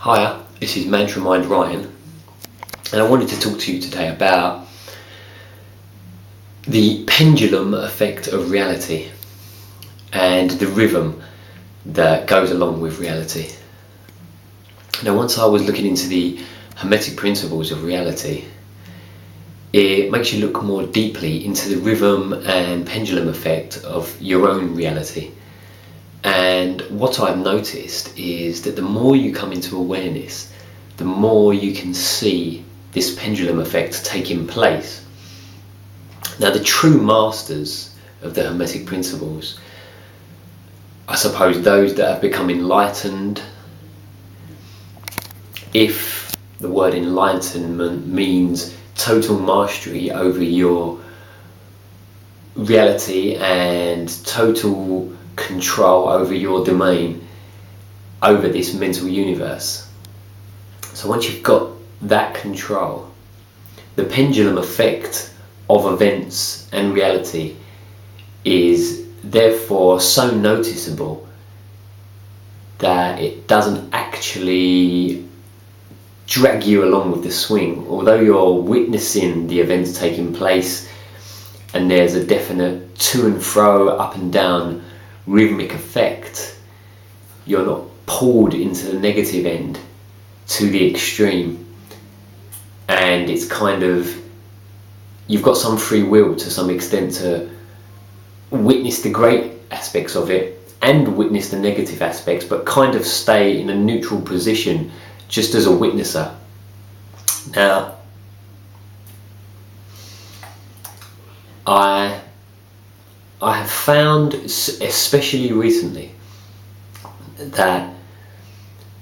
Hiya, this is Mantra Mind Ryan, and I wanted to talk to you today about the pendulum effect of reality and the rhythm that goes along with reality. Now, once I was looking into the Hermetic principles of reality, it makes you look more deeply into the rhythm and pendulum effect of your own reality. And what I've noticed is that the more you come into awareness, the more you can see this pendulum effect taking place. Now, the true masters of the Hermetic principles, I suppose those that have become enlightened, if the word enlightenment means total mastery over your reality and total control over your domain, over this mental universe. So once you've got that control, the pendulum effect of events and reality is therefore so noticeable that it doesn't actually drag you along with the swing. Although you're witnessing the events taking place and there's a definite to and fro, up and down rhythmic effect, you're not pulled into the negative end to the extreme, and it's kind of, you've got some free will to some extent to witness the great aspects of it and witness the negative aspects, but kind of stay in a neutral position just as a witnesser. Now, I have found, especially recently, that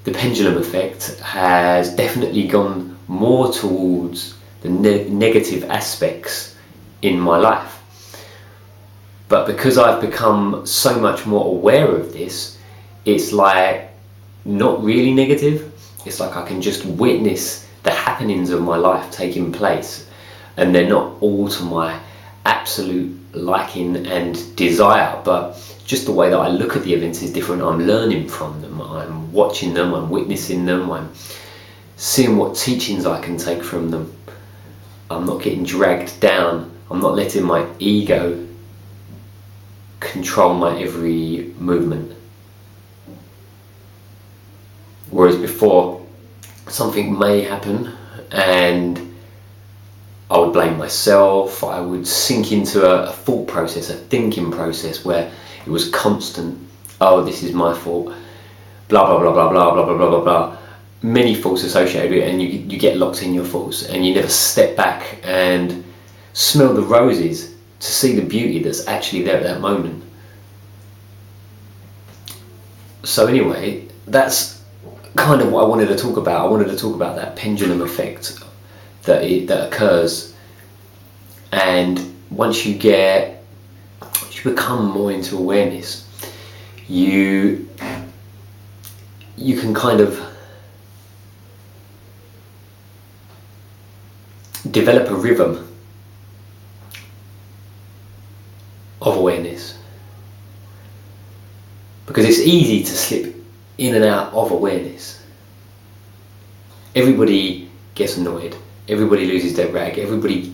the pendulum effect has definitely gone more towards the negative aspects in my life. But because I've become so much more aware of this, it's like not really negative. It's like I can just witness the happenings of my life taking place, and they're not all to my absolute liking and desire, but just the way that I look at the events is different. I'm learning from them, I'm watching them, I'm witnessing them, I'm seeing what teachings I can take from them. I'm not getting dragged down, I'm not letting my ego control my every movement. Whereas before, something may happen and I would blame myself, I would sink into a thought process, a thinking process where it was constant. Oh, this is my fault, blah blah blah blah blah blah blah blah blah blah. Many thoughts associated with it, and you get locked in your thoughts and you never step back and smell the roses to see the beauty that's actually there at that moment. So anyway, that's kind of what I wanted to talk about. I wanted to talk about that pendulum effect that occurs, and once you become more into awareness, you can kind of develop a rhythm of awareness, because it's easy to slip in and out of awareness. Everybody gets annoyed, everybody loses their rag, everybody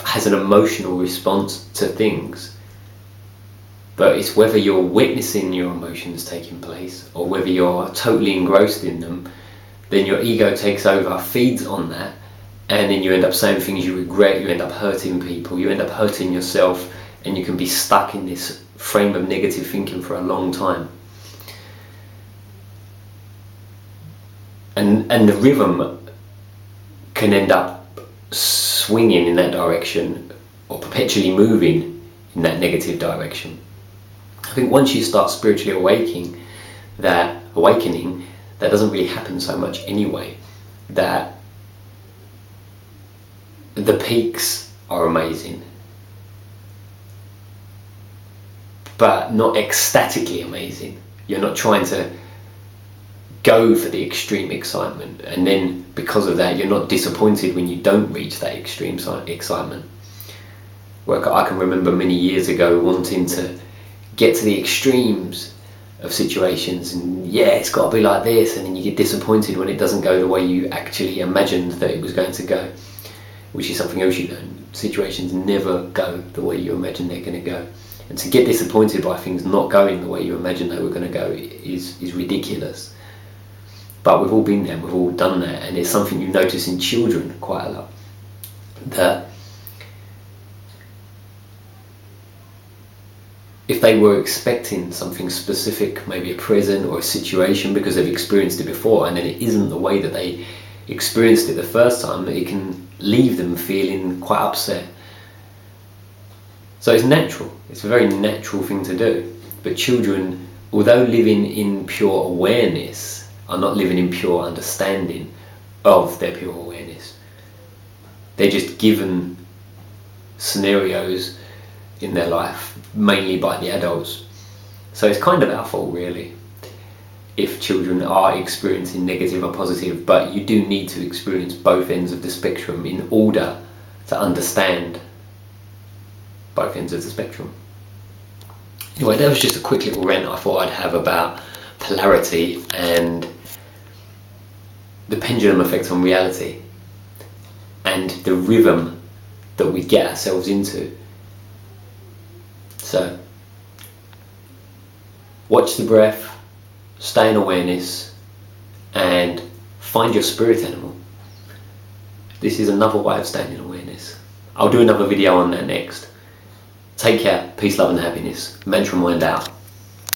has an emotional response to things, but it's whether you're witnessing your emotions taking place or whether you're totally engrossed in them. Then your ego takes over, feeds on that, and then you end up saying things you regret, you end up hurting people, you end up hurting yourself, and you can be stuck in this frame of negative thinking for a long time. And the rhythm can end up swinging in that direction or perpetually moving in that negative direction. I think once you start spiritually awakening, that doesn't really happen so much anyway. That the peaks are amazing, but not ecstatically amazing. You're not trying to go for the extreme excitement, and then because of that you're not disappointed when you don't reach that extreme excitement. Well, I can remember many years ago wanting to get to the extremes of situations, and yeah, it's got to be like this, and then you get disappointed when it doesn't go the way you actually imagined that it was going to go, which is something else you learn. Situations never go the way you imagine they're going to go, and to get disappointed by things not going the way you imagined they were going to go is ridiculous. But we've all been there, we've all done that, and it's something you notice in children quite a lot, that if they were expecting something specific, maybe a present or a situation, because they've experienced it before, and then it isn't the way that they experienced it the first time, it can leave them feeling quite upset. So it's natural, it's a very natural thing to do. But children, although living in pure awareness, are not living in pure understanding of their pure awareness. They're just given scenarios in their life, mainly by the adults. So it's kind of our fault, really, if children are experiencing negative or positive, but you do need to experience both ends of the spectrum in order to understand both ends of the spectrum. Anyway, that was just a quick little rant I thought I'd have about polarity and the pendulum effect on reality and the rhythm that we get ourselves into. So, watch the breath, stay in awareness, and find your spirit animal. This is another way of staying in awareness. I'll do another video on that next. Take care, peace, love and happiness. Mantra Mind out.